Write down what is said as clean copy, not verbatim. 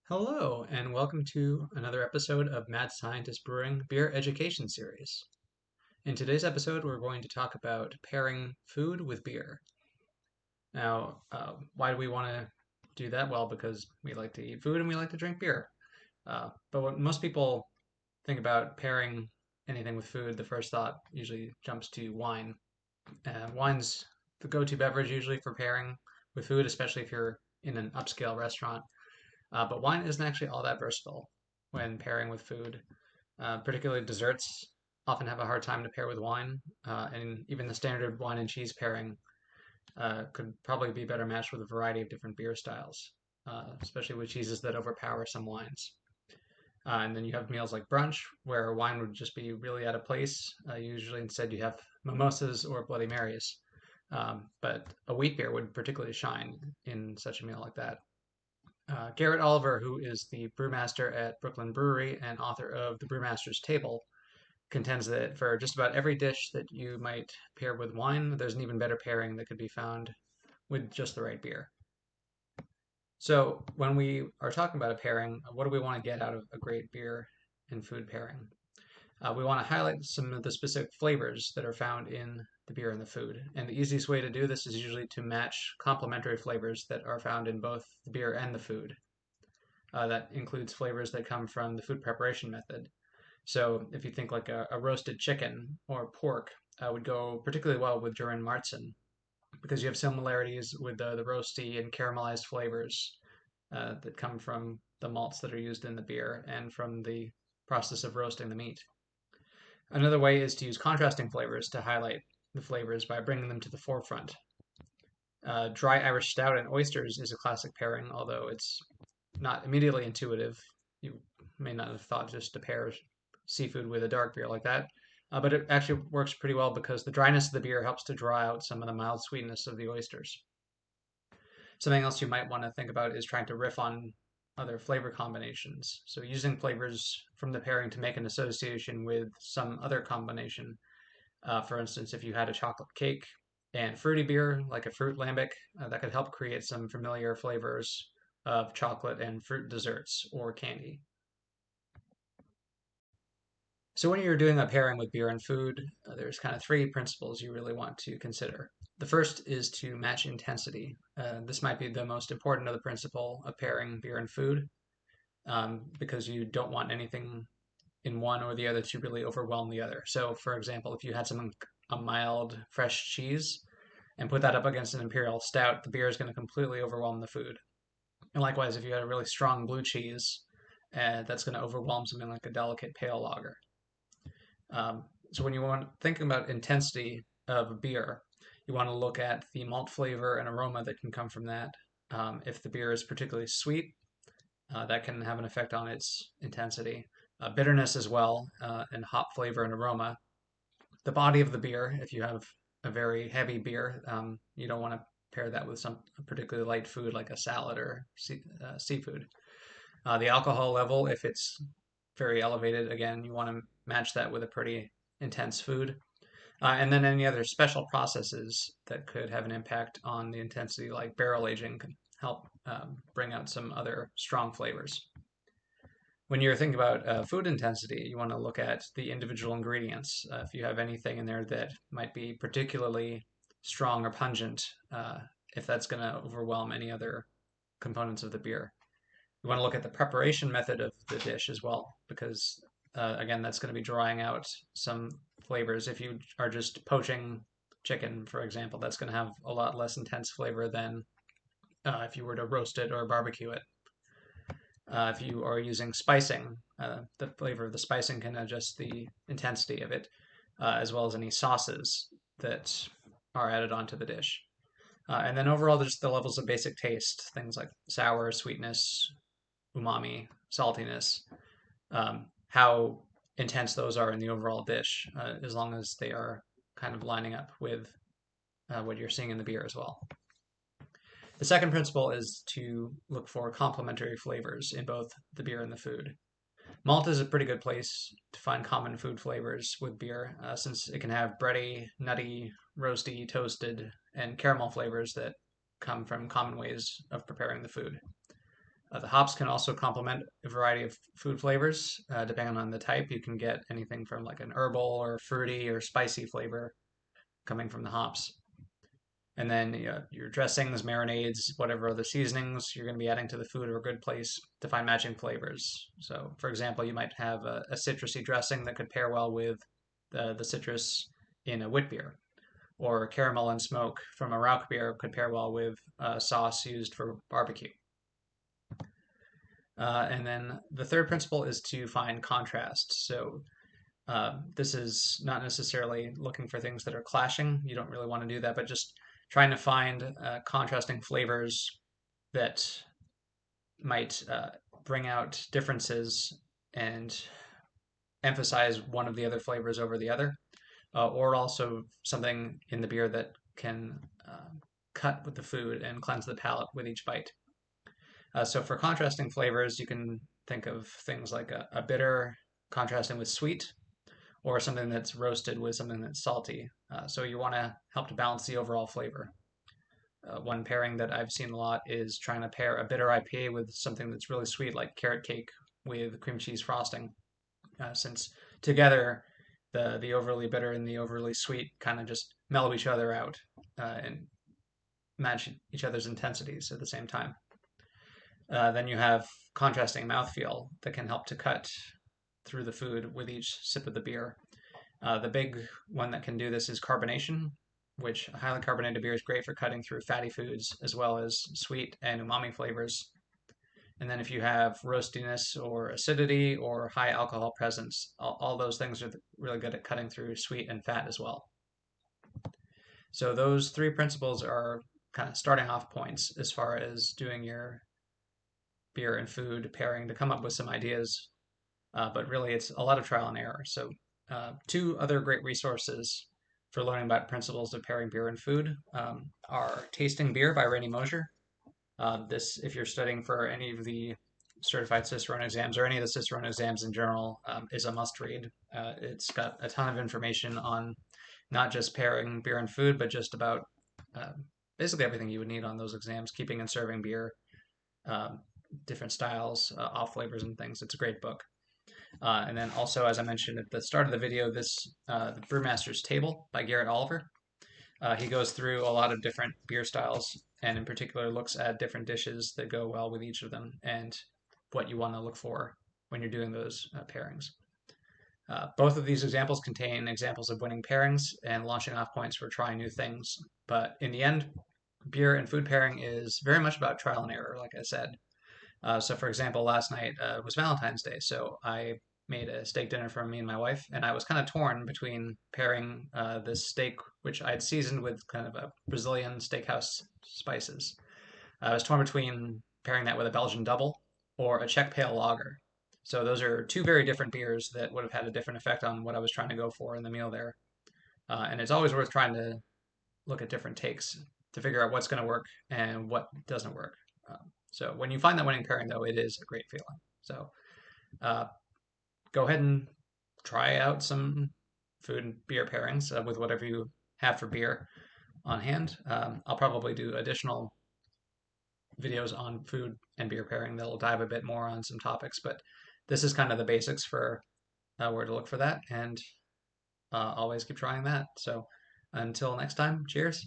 Hello, and welcome to another episode of Mad Scientist Brewing Beer Education Series. In today's episode, we're going to talk about pairing food with beer. Now, why do we want to do that? Well, because we like to eat food and we like to drink beer. But when most people think about pairing anything with food, the first thought usually jumps to wine. Wine's the go-to beverage usually for pairing with food, especially if you're in an upscale restaurant. But wine isn't actually all that versatile when pairing with food. Particularly desserts often have a hard time to pair with wine, and even the standard wine and cheese pairing could probably be better matched with a variety of different beer styles, especially with cheeses that overpower some wines. And then you have meals like brunch, where wine would just be really out of place. Usually, instead, you have mimosas or Bloody Marys. But a wheat beer would particularly shine in such a meal like that. Garrett Oliver, who is the brewmaster at Brooklyn Brewery and author of The Brewmaster's Table, contends that for just about every dish that you might pair with wine, there's an even better pairing that could be found with just the right beer. So, when we are talking about a pairing, what do we want to get out of a great beer and food pairing? We want to highlight some of the specific flavors that are found in the beer and the food. And the easiest way to do this is usually to match complementary flavors that are found in both the beer and the food. That includes flavors that come from the food preparation method. So if you think like a roasted chicken or pork would go particularly well with German Marzen because you have similarities with the roasty and caramelized flavors that come from the malts that are used in the beer and from the process of roasting the meat. Another way is to use contrasting flavors to highlight the flavors by bringing them to the forefront. Dry Irish Stout and oysters is a classic pairing, although it's not immediately intuitive. You may not have thought just to pair seafood with a dark beer like that. But it actually works pretty well because the dryness of the beer helps to draw out some of the mild sweetness of the oysters. Something else you might want to think about is trying to riff on other flavor combinations. So using flavors from the pairing to make an association with some other combination. For instance, if you had a chocolate cake and fruity beer, like a fruit lambic, that could help create some familiar flavors of chocolate and fruit desserts or candy. So when you're doing a pairing with beer and food, there's kind of three principles you really want to consider. The first is to match intensity. This might be the most important of the principle of pairing beer and food because you don't want anything in one or the other to really overwhelm the other. So, for example, if you had a mild fresh cheese and put that up against an imperial stout, the beer is going to completely overwhelm the food. And likewise, if you had a really strong blue cheese, that's going to overwhelm something like a delicate pale lager. So when you want thinking about intensity of a beer, you want to look at the malt flavor and aroma that can come from that. If the beer is particularly sweet, that can have an effect on its intensity. Bitterness as well, and hop flavor and aroma. The body of the beer, if you have a very heavy beer, you don't want to pair that with some particularly light food like a salad or seafood. The alcohol level, if it's very elevated, again, you want to match that with a pretty intense food. And then any other special processes that could have an impact on the intensity, like barrel aging, can help bring out some other strong flavors. When you're thinking about food intensity, you want to look at the individual ingredients. If you have anything in there that might be particularly strong or pungent, if that's going to overwhelm any other components of the beer. You want to look at the preparation method of the dish as well, because again, that's going to be drawing out some flavors. If you are just poaching chicken, for example, that's going to have a lot less intense flavor than if you were to roast it or barbecue it. If you are using spicing, the flavor of the spicing can adjust the intensity of it, as well as any sauces that are added onto the dish. And then overall, there's the levels of basic taste, things like sour, sweetness, umami, saltiness, how intense those are in the overall dish, as long as they are kind of lining up with what you're seeing in the beer as well. The second principle is to look for complementary flavors in both the beer and the food. Malt is a pretty good place to find common food flavors with beer, since it can have bready, nutty, roasty, toasted, and caramel flavors that come from common ways of preparing the food. The hops can also complement a variety of food flavors. Depending on the type, you can get anything from like an herbal or fruity or spicy flavor coming from the hops. And then your dressings, marinades, whatever other seasonings you're going to be adding to the food are a good place to find matching flavors. So, for example, you might have a citrusy dressing that could pair well with the citrus in a wit beer, or caramel and smoke from a Rauch beer could pair well with sauce used for barbecue. And then the third principle is to find contrast. So this is not necessarily looking for things that are clashing. You don't really want to do that, but just trying to find contrasting flavors that might bring out differences and emphasize one of the other flavors over the other, or also something in the beer that can cut with the food and cleanse the palate with each bite. So for contrasting flavors, you can think of things like a bitter contrasting with sweet, or something that's roasted with something that's salty. So you want to help to balance the overall flavor. One pairing that I've seen a lot is trying to pair a bitter IPA with something that's really sweet, like carrot cake with cream cheese frosting, since together the overly bitter and the overly sweet kind of just mellow each other out and match each other's intensities at the same time. Then you have contrasting mouthfeel that can help to cut through the food with each sip of the beer. The big one that can do this is carbonation, which a highly carbonated beer is great for cutting through fatty foods as well as sweet and umami flavors. And then if you have roastiness or acidity or high alcohol presence, all those things are really good at cutting through sweet and fat as well. So those three principles are kind of starting off points as far as doing your beer and food pairing to come up with some ideas. But really, it's a lot of trial and error. So two other great resources for learning about principles of pairing beer and food are Tasting Beer by Rainey Mosier. This, if you're studying for any of the certified Cicerone exams or any of the Cicerone exams in general, is a must read. It's got a ton of information on not just pairing beer and food, but just about uh, basically everything you would need on those exams, keeping and serving beer, um, different styles, off flavors and things. It's a great book. And then also, as I mentioned at the start of the video, the Brewmaster's Table by Garrett Oliver. He goes through a lot of different beer styles, and in particular looks at different dishes that go well with each of them and what you want to look for when you're doing those pairings. Both of these examples contain examples of winning pairings and launching off points for trying new things. But in the end, beer and food pairing is very much about trial and error, like I said. So, for example, last night was Valentine's Day, so I made a steak dinner for me and my wife, and I was kind of torn between pairing this steak, which I had seasoned with kind of a Brazilian steakhouse spices. I was torn between pairing that with a Belgian double or a Czech pale lager. So those are two very different beers that would have had a different effect on what I was trying to go for in the meal there. And it's always worth trying to look at different takes to figure out what's going to work and what doesn't work. So when you find that winning pairing, though, it is a great feeling. So uh, go ahead and try out some food and beer pairings with whatever you have for beer on hand. I'll probably do additional videos on food and beer pairing that'll dive a bit more on some topics, but this is kind of the basics for where to look for that, and always keep trying that. So until next time, cheers.